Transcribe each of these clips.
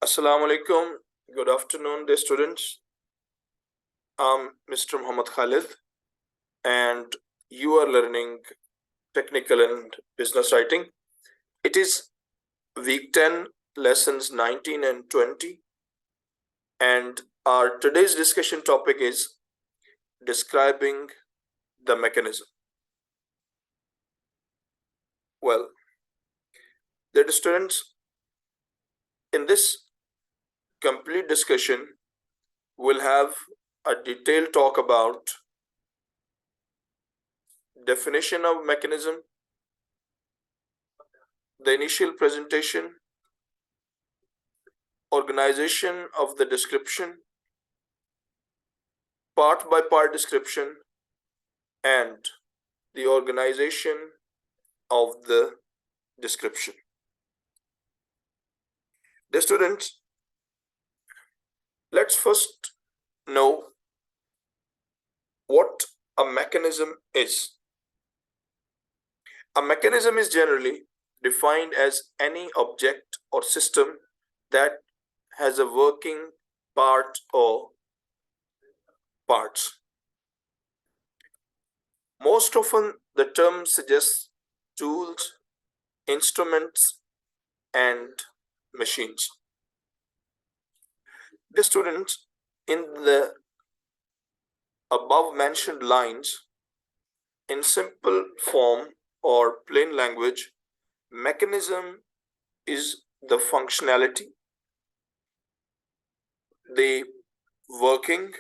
Assalamu alaikum. Good afternoon, dear students. I'm Mr. Muhammad Khalid, and you are learning technical and business writing. It is week 10, lessons 19 and 20, and our today's discussion topic is describing the mechanism. Well, dear students, in this complete discussion, we'll have a detailed talk about definition of mechanism, the initial presentation, organization of the description, part by part description, and the organization of the description. The students, let's first know what a mechanism is. A mechanism is generally defined as any object or system that has a working part or parts. Most often, the term suggests tools, instruments, and machines. The students, in the above mentioned lines, in simple form or plain language, mechanism is the functionality, the working,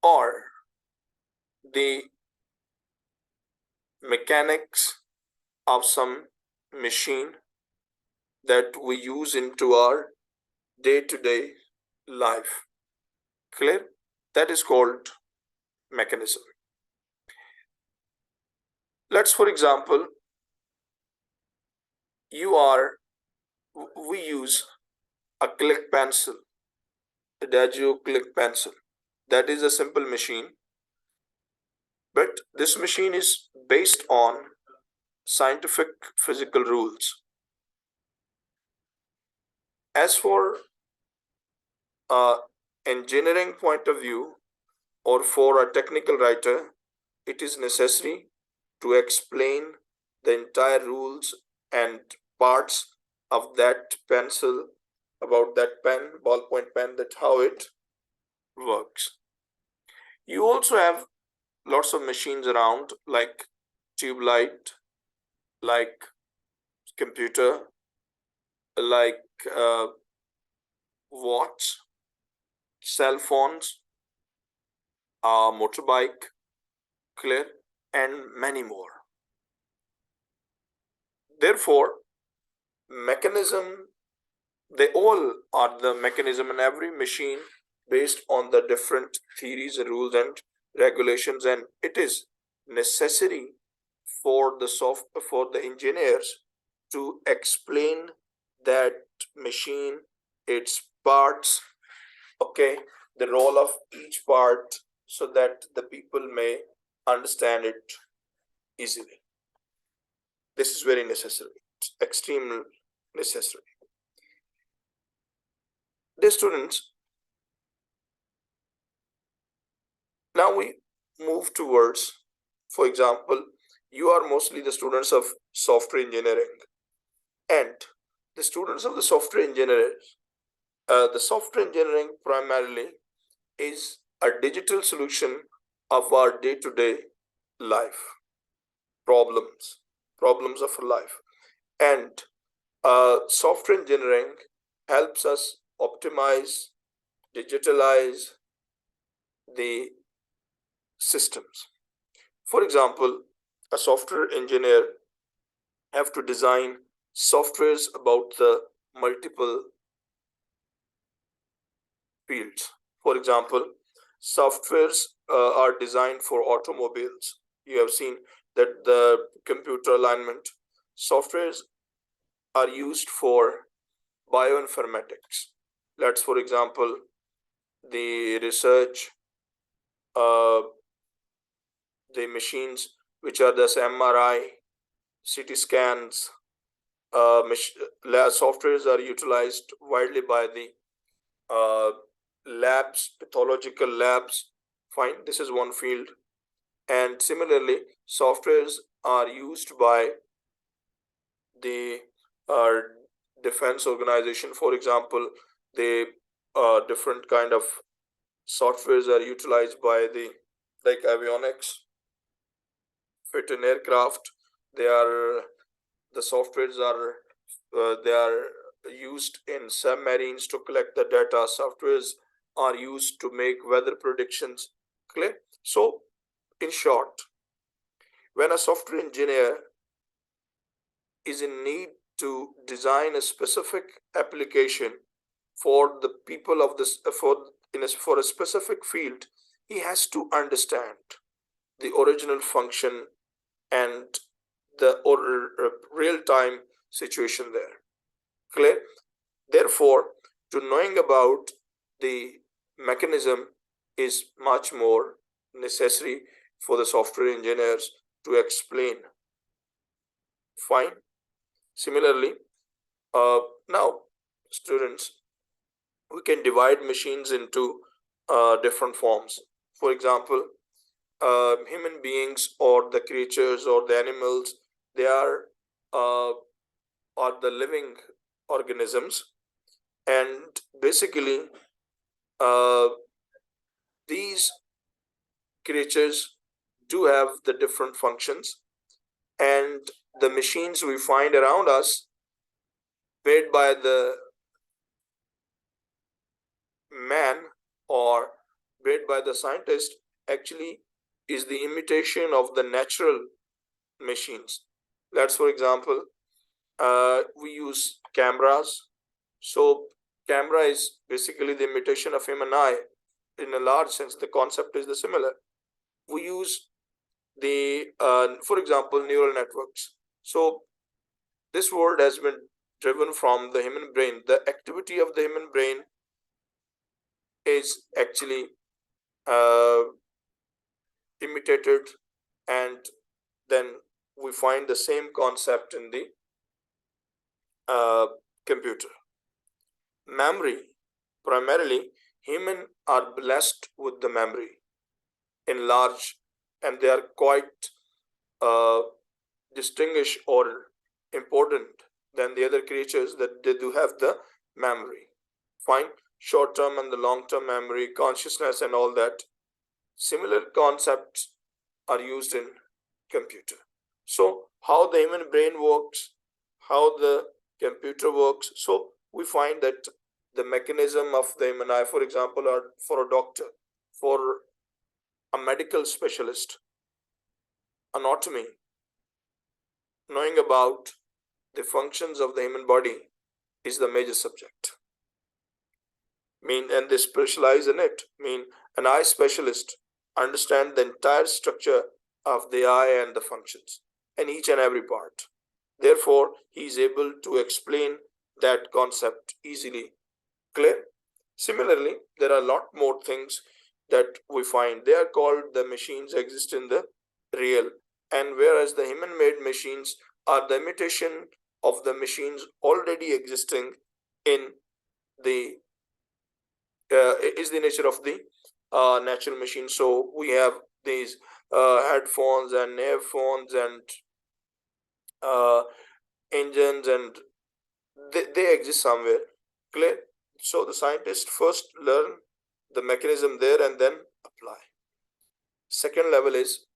or the mechanics of some machine that we use into our day-to-day life. Clear? That is called mechanism. Let's, for example, we use a click pencil, a TBW click pencil. That is a simple machine, but this machine is based on scientific physical rules. As for engineering point of view, or for a technical writer, it is necessary to explain the entire rules and parts of that pencil, about that pen, ballpoint pen, that how it works. You also have lots of machines around, like tube light, like computer, like watch, cell phones, motorbike, clear, and many more. Therefore, mechanism, they all are the mechanism in every machine based on the different theories, rules, and regulations, and it is necessary for the engineers to explain that machine, its parts, okay, the role of each part, so that the people may understand it easily. This is very necessary, extremely necessary. Dear students, now we move towards, for example, you are mostly the students of software engineering, and the students of the software engineering, the software engineering primarily is a digital solution of our day-to-day life problems of life, and software engineering helps us optimize, digitalize the systems. For example, a software engineer have to design softwares about the multiple fields. For example, softwares are designed for automobiles. You have seen that the computer alignment softwares are used for bioinformatics. Let's, for example, the research, the machines which are this MRI, CT scans, softwares are utilized widely by the labs, pathological labs. Fine, this is one field. And similarly, softwares are used by the uh, defense organization. For example, the different kind of softwares are utilized by the, like avionics, fit in aircraft. They are the softwares are they are used in submarines to collect the data. Softwares are used to make weather predictions. Clear? So, in short, when a software engineer is in need to design a specific application for the people of this for a specific field, he has to understand the original function and the real-time situation there. Clear? Therefore, to knowing about the mechanism is much more necessary for the software engineers to explain. Fine. Similarly, now students, we can divide machines into different forms. For example, human beings or the creatures or the animals, they uh, are the living organisms, and basically uh, these creatures do have the different functions, and the machines we find around us made by the man or made by the scientist actually is the imitation of the natural machines. Let's, for example, we use cameras. So camera is basically the imitation of human eye. In a large sense, the concept is the similar. We use the for example, neural networks. So this word has been driven from the human brain. The activity of the human brain is actually uh, imitated, and then we find the same concept in the computer. Memory, primarily, human are blessed with the memory in large, and they are quite uh, distinguished or important than the other creatures, that they do have the memory. Fine, short term and the long term memory, consciousness, and all that. Similar concepts are used in computer. So, how the human brain works, how the computer works. So, we find that the mechanism of the human eye, for example, or for a doctor, for a medical specialist, anatomy, knowing about the functions of the human body is the major subject. And they specialize in it. An eye specialist understand the entire structure of the eye and the functions and each and every part. Therefore, he is able to explain that concept easily. Clear? Similarly, there are a lot more things that we find. They are called the machines exist in the real, and whereas the human-made machines are the imitation of the machines already existing in the is the nature of the natural machine. So we have these headphones and earphones and uh, engines, and they exist somewhere. Clear? So the scientists first learn the mechanism there and then apply. Second level is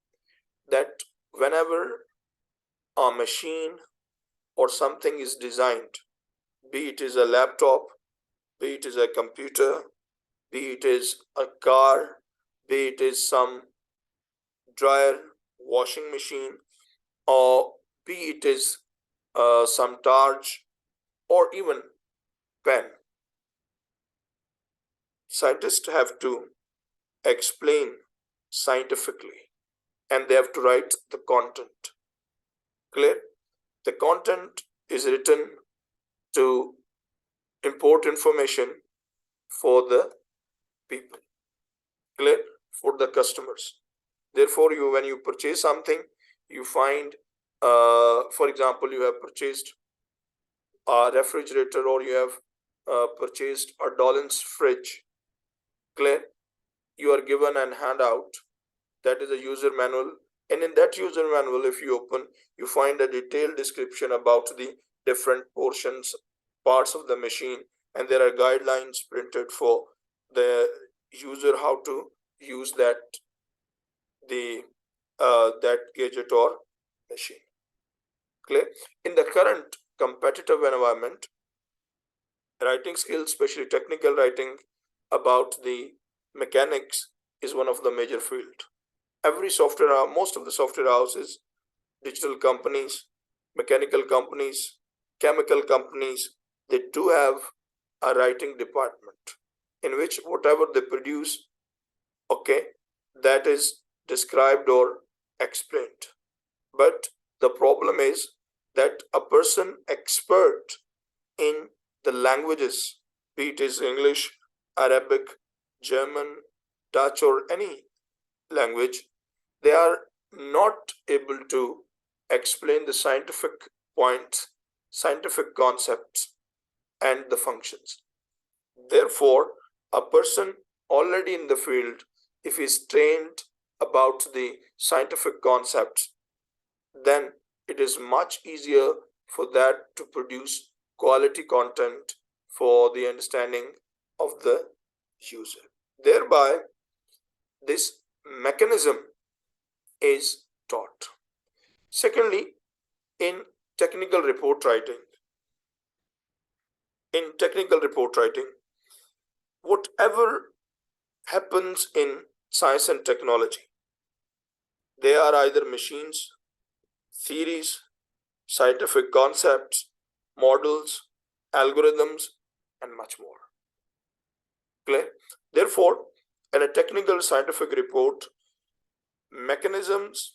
that whenever a machine or something is designed, be it is a laptop, be it is a computer, be it is a car, be it is some dryer, washing machine, or be it is some torch or even pen, scientists have to explain scientifically, and they have to write the content. Clear? The content is written to import information for the people. Clear? For the customers. Therefore, when you purchase something, you find, for example, you have purchased a refrigerator or you have purchased a Dolan's fridge, clear, you are given an handout that is a user manual, and in that user manual, if you open, you find a detailed description about the different portions, parts of the machine, and there are guidelines printed for the user how to use that gadget or machine. Clear? In the current competitive environment, writing skills, especially technical writing about the mechanics, is one of the major field. Every software, most of the software houses, digital companies, mechanical companies, chemical companies, they do have a writing department in which whatever they produce, okay, that is described or explained. But the problem is that a person expert in the languages, be it is English, Arabic, German, Dutch, or any language, they are not able to explain the scientific points, scientific concepts, and the functions. Therefore, a person already in the field, if he is trained about the scientific concepts, then it is much easier for that to produce quality content for the understanding of the user. Thereby, this mechanism is taught. Secondly, in technical report writing, in technical report writing, whatever happens in science and technology, they are either machines, theories, scientific concepts, models, algorithms, and much more. Clear? Therefore, in a technical scientific report, mechanisms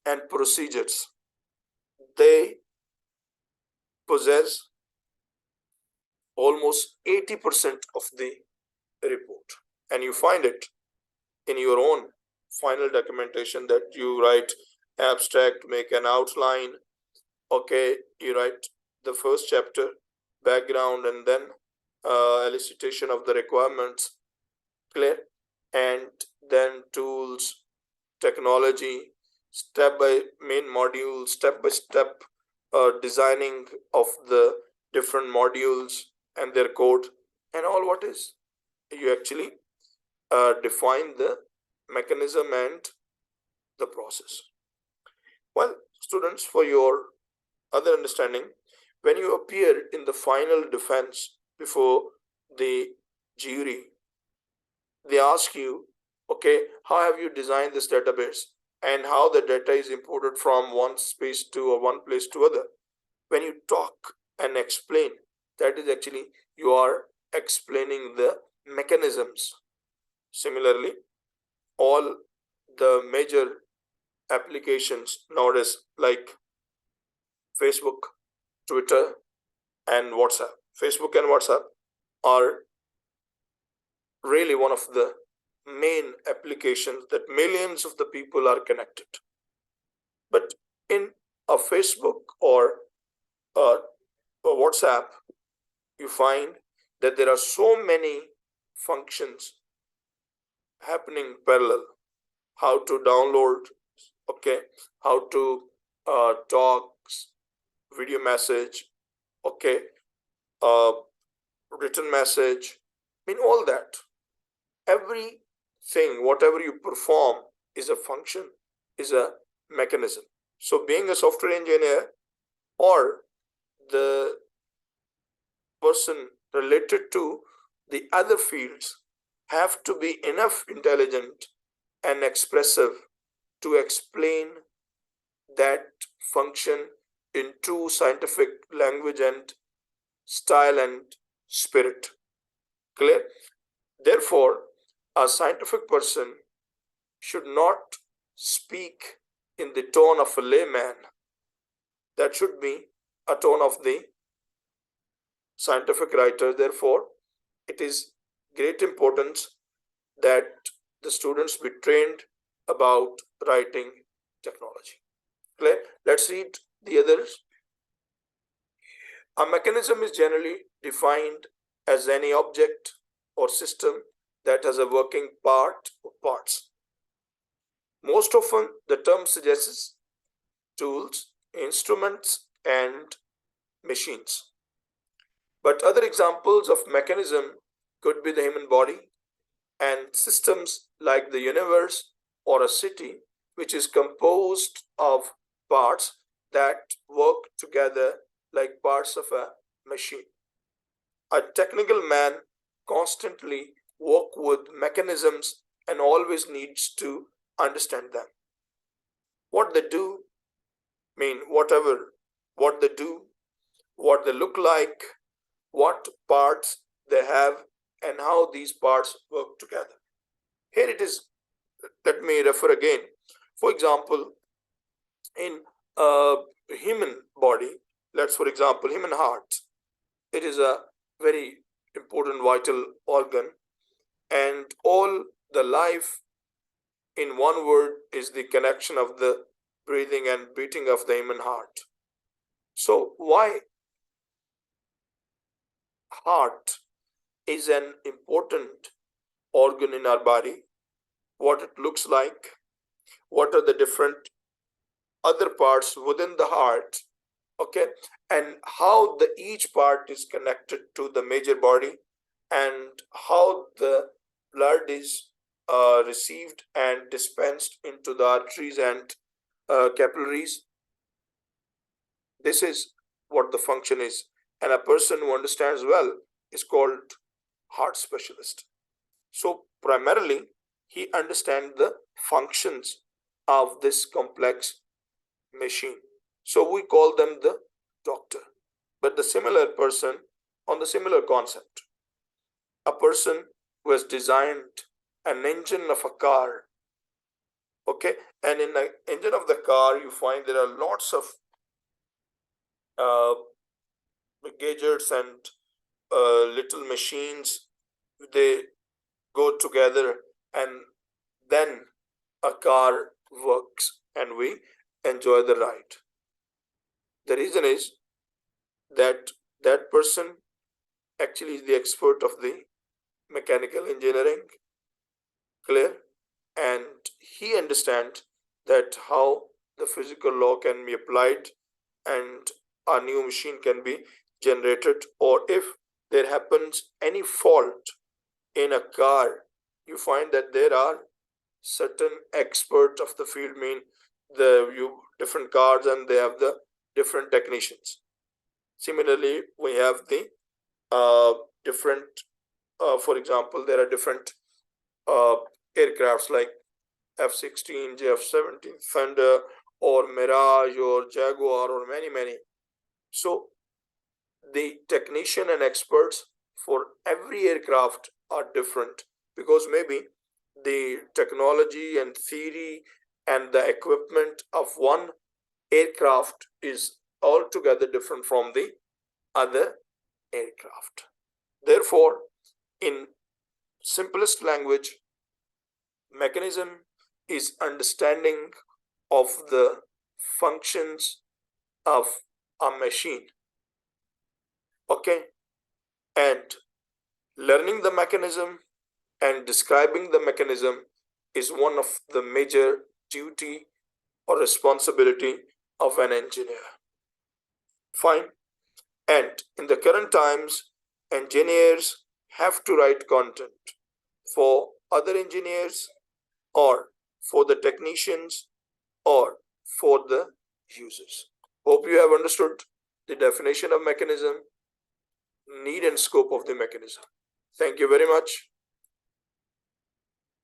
and procedures, they possess almost 80% of the report, and you find it in your own final documentation that you write abstract, make an outline, okay, you write the first chapter, background, and then elicitation of the requirements, clear, and then tools, technology, step by main module, step by step designing of the different modules and their code, and all what is. You actually define the mechanism and the process. Well, students, for your other understanding, when you appear in the final defense before the jury, they ask you, okay, how have you designed this database and how the data is imported from one space to or one place to other. When you talk and explain, that is actually you are explaining the mechanisms. Similarly, all the major applications nowadays like Facebook, Twitter, and WhatsApp. Facebook and WhatsApp are really one of the main applications that millions of the people are connected. But in a Facebook or a WhatsApp, you find that there are so many functions happening parallel. How to download, okay, how to talk, video message, okay, written message, I mean all that. Everything, whatever you perform is a function, is a mechanism. So being a software engineer or the person related to the other fields have to be enough intelligent and expressive to explain that function in true scientific language and style and spirit. Clear? Therefore, a scientific person should not speak in the tone of a layman. That should be a tone of the scientific writer. Therefore, it is great importance that the students be trained about writing technology. Clear? Let's read the others. A mechanism is generally defined as any object or system that has a working part or parts. Most often, the term suggests tools, instruments, and machines. But other examples of mechanism could be the human body and systems like the universe or a city, which is composed of parts that work together like parts of a machine. A technical man constantly work with mechanisms and always needs to understand them. What they do, mean whatever, what they do, what they look like, what parts they have, and how these parts work together. Here it is, let me refer again. For example, in a human body, let's for example, human heart, it is a very important vital organ, and all the life in one word is the connection of the breathing and beating of the human heart. So why heart is an important organ in our body, what it looks like, what are the different other parts within the heart, okay, and how the each part is connected to the major body, and how the blood is received and dispensed into the arteries and capillaries. This is what the function is, and a person who understands well is called heart specialist. So primarily he understands the functions of this complex machine, so we call them the doctor. But the similar person on the similar concept, a person who has designed an engine of a car, okay, and in the engine of the car you find there are lots of uh, gadgets and little machines, they go together, and then a car works and we enjoy the ride. The reason is that that person actually is the expert of the mechanical engineering, clear, and he understands that how the physical law can be applied and a new machine can be generated, or if there happens any fault in a car, you find that there are certain experts of the field, mean the you different cars and they have the different technicians. Similarly, we have the different for example, there are different uh, aircrafts like F-16, JF-17, Thunder, or Mirage, or Jaguar, or many. So the technician and experts for every aircraft are different, because maybe the technology and theory and the equipment of one aircraft is altogether different from the other aircraft. Therefore, in simplest language, mechanism is understanding of the functions of a machine, okay, and learning the mechanism and describing the mechanism is one of the major duty or responsibility of an engineer. Fine. And in the current times, engineers have to write content for other engineers, or for the technicians, or for the users. Hope you have understood the definition of mechanism, need and scope of the mechanism. Thank you very much.